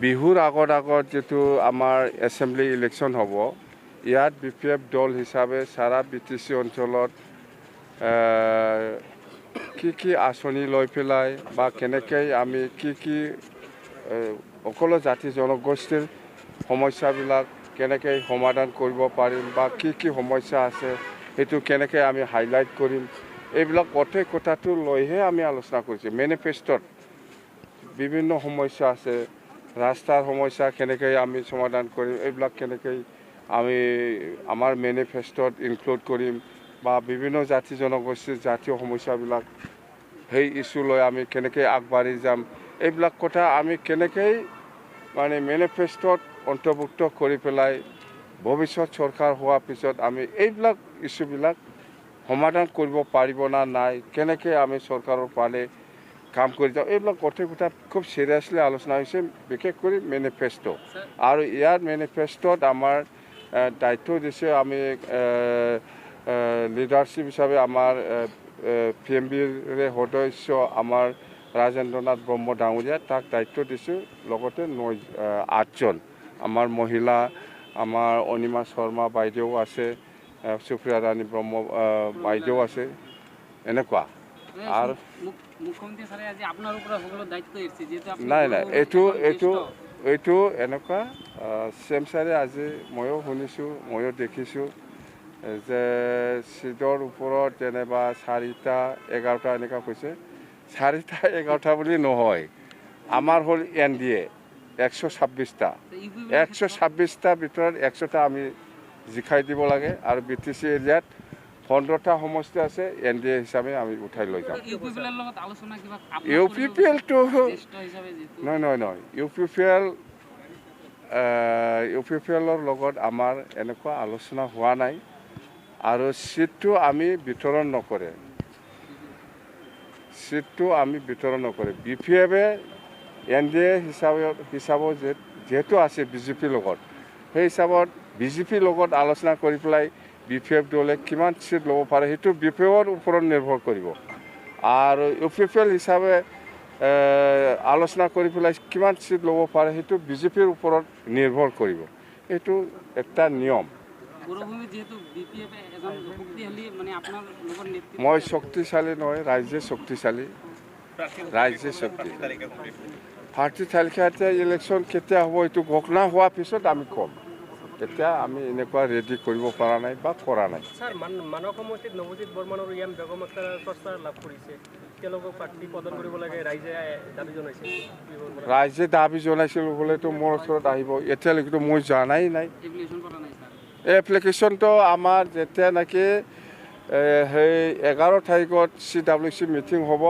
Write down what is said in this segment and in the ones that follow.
বিহুৰ আগত যেটো আমাৰ এছেম্বলি ইলেকশ্যন হ'ব ইয়াত বিপিএফ দল হিচাপে সারা বিটিসি অঞ্চলত কি আঁচনি লৈ পেলাই বা কেনেকৈ আমি কি সকলো জাতি জনগোষ্ঠীৰ সমস্যাবিলাক কেনেকৈ সমাধান কৰিব পাৰিম বা কি সমস্যা আছে সেইটো কেনেকৈ আমি হাইলাইট কৰিম এইবিলাক গোটেই কথাটো লৈহে আমি আলোচনা কৰিছোঁ মেনিফেষ্টত বিভিন্ন সমস্যা আছে ৰাস্তাৰ সমস্যা কেনেকৈ আমি সমাধান কৰিম এইবিলাক কেনেকৈ আমি আমাৰ মেনিফেষ্টত ইনক্লুড কৰিম বা বিভিন্ন জাতি জনগোষ্ঠীৰ জাতীয় সমস্যাবিলাক সেই ইস্যু লৈ আমি কেনেকৈ আগবাঢ়ি যাম এইবিলাক কথা আমি কেনেকৈ মানে মেনিফেষ্টত অন্তৰ্ভুক্ত কৰি পেলাই ভৱিষ্যত চৰকাৰ হোৱাৰ পিছত আমি এইবিলাক ইস্যুবিলাক সমাধান কৰিব পাৰিব না নাই কেনেকৈ আমি চৰকাৰৰ পালে কাম কৰি যাওঁ এইবিলাক গোটেই কথা খুব সিৰিয়াছলি আলোচনা হৈছে বিশেষ কৰি মেনিফেষ্টো আৰু ইয়াৰ মেনিফেষ্টত আমাৰ দায়িত্ব দিছে আমি লিডাৰশ্বিপ হিচাপে আমাৰ PMBৰ সদস্য আমাৰ ৰাজেন্দ্ৰনাথ ব্ৰহ্ম ডাঙৰীয়া তাক দায়িত্ব দিছোঁ লগতে 8জন আমাৰ মহিলা আমাৰ অনিমা শৰ্মা বাইদেউ আছে সুপ্ৰিয়া ৰাণী ব্ৰহ্ম বাইদেউ আছে এনেকুৱা আৰু মুখ্যমন্ত্ৰী ছাৰে আজি আপোনাৰ ওপৰত সকলো দায়িত্ব এৰিছে যেটো নাই এইটো এনেকুৱা চেম ছাৰে আজি ময়ো শুনিছোঁ ময়ো দেখিছোঁ যে সিটৰ ওপৰত যেনিবা 4টা 11টা এনেকুৱা কৈছে 4টা 11টা বুলি নহয় আমাৰ হ'ল NDA 126টা 126টা ভিতৰত 100টা আমি জিকাই দিব লাগে আৰু BTC এৰিয়াত 15টা সমষ্টি আছে NDA হিচাপে আমি উঠাই লৈ যাম UPPLটো নহয় UPPLৰ লগত আমাৰ এনেকুৱা আলোচনা হোৱা নাই আৰু সিটটো আমি বিতৰণ নকৰে BPFে NDA হিচাপত যেহেতু আছে বিজেপিৰ লগত সেই হিচাপত বিজেপিৰ লগত আলোচনা কৰি পেলাই BPF দলে কিমান সিট ল'ব পাৰে সেইটো BPFৰ ওপৰত নিৰ্ভৰ কৰিব আৰু UPPL হিচাপে আলোচনা কৰি পেলাই কিমান সিট ল'ব পাৰে সেইটো বিজেপিৰ ওপৰত নিৰ্ভৰ কৰিব এইটো একটা নিয়ম মই শক্তিশালী নহয় ৰাইজে শক্তিশালী পাৰ্টি তালিকাতে ইলেকশ্যন কেতিয়া হ'ব এইটো ঘোষণা হোৱাৰ পিছত আমি ক'ম এতিয়া আমি এনেকুৱা ৰেডি কৰিব পৰা নাই বা কৰা নাই স্যাৰ মানৱ সমষ্টিত নৱজিৎ বৰ্মনৰ ইয়াম বেগম আক্তাৰ চৰ্চা লাভ কৰিছে তেওঁলোকক প্ৰাৰ্থী প্ৰদান কৰিব লাগে ৰাইজে দাবী জনাইছিল হ'লেতো মোৰ ওচৰত আহিব এতিয়ালৈকেতো মই জানাই নাই এপ্লিকেশ্যনটো আমাৰ যেতিয়া নেকি সেই 11 তাৰিখত CWC মিটিং হ'ব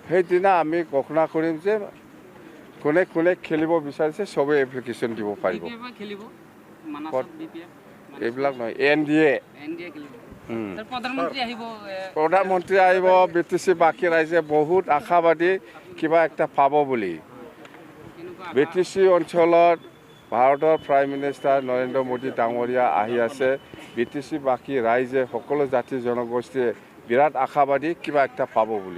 সেইদিনা আমি ঘোষণা কৰিম যে কোনে খেলিব বিচাৰিছে সবে এপ্লিকেশ্যন দিব পাৰিব এইবিলাক নহয় NDA প্ৰধানমন্ত্ৰী আহিব BTC বাকী ৰাইজে বহুত আশাবাদী কিবা একটা পাব বুলি BTC অঞ্চলত ভাৰতৰ প্ৰাইম মিনিষ্টাৰ নৰেন্দ্ৰ মোদী ডাঙৰীয়া আহি আছে BTC বাকী ৰাইজে সকলো জাতি জনগোষ্ঠীয়ে বিৰাট আশাবাদী কিবা একটা পাব বুলি